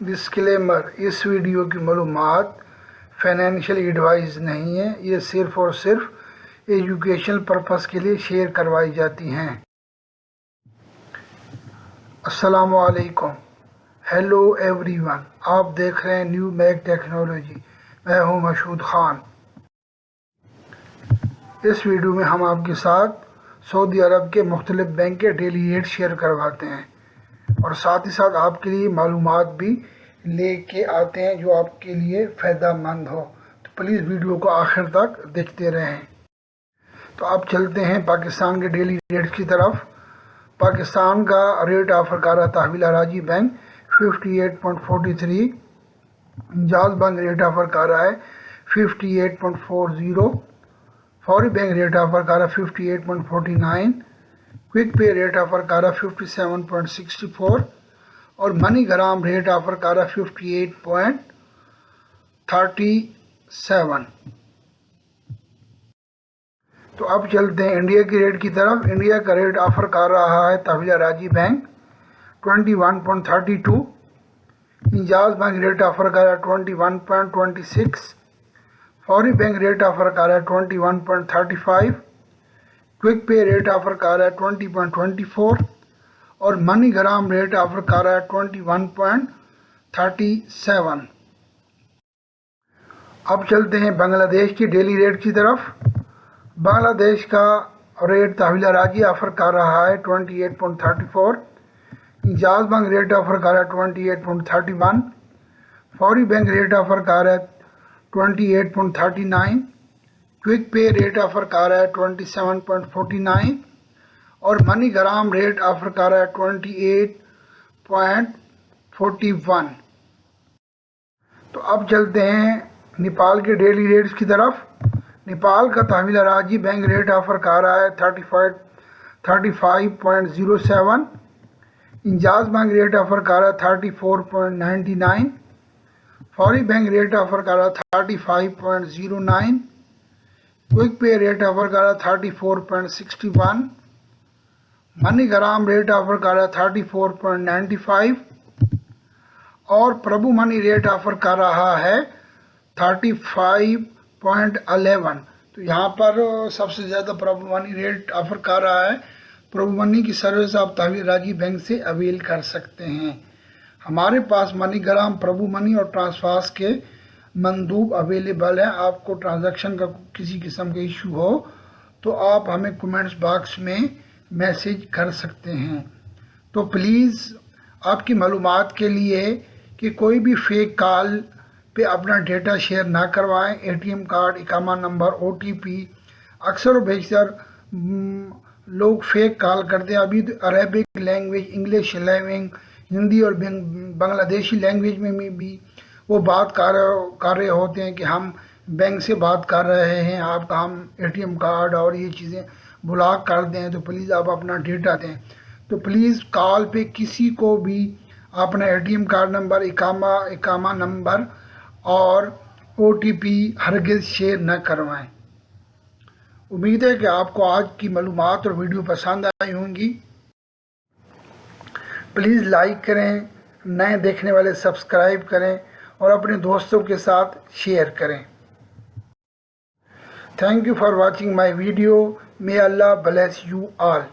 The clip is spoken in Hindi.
डिस्क्लेमर, इस वीडियो की मालूमात फाइनेंशियल एडवाइस नहीं है। ये सिर्फ़ और सिर्फ एजुकेशनल पर्पस के लिए शेयर करवाई जाती हैं। अस्सलामु अलैकुम, हेलो एवरीवन। आप देख रहे हैं न्यू मैक टेक्नोलॉजी। मैं हूं मशहूद ख़ान। इस वीडियो में हम आपके साथ सऊदी अरब के मुख्तलिफ बैंक के डेली रेट शेयर करवाते हैं और साथ ही साथ आपके लिए मालूमात भी लेके आते हैं जो आपके लिए फ़ायदेमंद हो। तो प्लीज़ वीडियो को आखिर तक देखते रहें। तो आप चलते हैं पाकिस्तान के डेली रेट की तरफ। पाकिस्तान का रेट ऑफर कर रहा तहवील अराजी बैंक 58.43, इंजाज बैंक रेट ऑफर कर रहा है 58.40, फौरी बैंक रेट ऑफर कर रहा है 58.49, क्विक पे रेट ऑफर कर रहा 57.64 और मनी ग्राम रेट ऑफर कर रहा 58.37। तो अब चलते हैं इंडिया की रेट की तरफ। इंडिया का रेट ऑफर कर रहा है तहवील अराजी बैंक 21.32, इंजाज बैंक रेट ऑफर कर रहा है 21.26, फौरी बैंक रेट ऑफर कर रहा है 21.35, क्विक पे रेट ऑफर कर रहा है 20.24 और मनी ग्राम रेट ऑफर कर रहा है 21.37। अब चलते हैं बांग्लादेश की डेली रेट की तरफ। बांग्लादेश का रेट तहवील अराजी ऑफर कर रहा है 28.34, इंजाज बैंक रेट ऑफर कर रहा है 28.31, फौरी बैंक रेट ऑफर कर रहा है 28.39, क्विक पे रेट ऑफर कर रहा है 27.49 और मनी ग्राम रेट ऑफर कर रहा है 28.41। तो अब चलते हैं नेपाल के डेली रेट्स की तरफ। नेपाल का तहवील अराजी बैंक रेट ऑफर कर रहा है 35.07, इंजाज बैंक रेट ऑफर कर रहा है 34.99, फौरी बैंक रेट ऑफर कर रहा है 35.09, क्विक पे रेट ऑफर कर रहा है 34.61, मनी ग्राम रेट ऑफर कर रहा है 34.95 और प्रभु मनी रेट ऑफर कर रहा है 35.11। तो यहाँ पर सबसे ज़्यादा प्रभु मनी रेट ऑफर कर रहा है। प्रभु मनी की सर्विस आप तहवील अराजी बैंक से अवेल कर सकते हैं। हमारे पास मनी ग्राम, प्रभु मनी और ट्रांसफार्स के मंदूब अवेलेबल हैं। आपको ट्रांजैक्शन का किसी किस्म का इशू हो तो आप हमें कमेंट्स बॉक्स में मैसेज कर सकते हैं। तो प्लीज़ आपकी मालूमात के लिए कि कोई भी फेक कॉल पे अपना डेटा शेयर ना करवाएं। एटीएम कार्ड, इकामा नंबर, ओटीपी अक्सर व बेशतर लोग फेक कॉल करते हैं। अभी Arabic language, English language, Hindi और बांग्लादेशी लैंग्वेज में भी वो बात कर रहे होते हैं कि हम बैंक से बात कर रहे हैं, आपका हम एटीएम कार्ड और ये चीज़ें ब्लॉक कर दें। तो प्लीज़ आप अपना डेटा दें। तो प्लीज़ कॉल पे किसी को भी अपना एटीएम कार्ड नंबर, इकामा नंबर और ओटीपी हरगिज़ शेयर न करवाएं। उम्मीद है कि आपको आज की मालूमात और वीडियो पसंद आई होंगी। प्लीज़ लाइक करें, नए देखने वाले सब्सक्राइब करें और अपने दोस्तों के साथ शेयर करें। Thank you for watching my video. May Allah bless you all.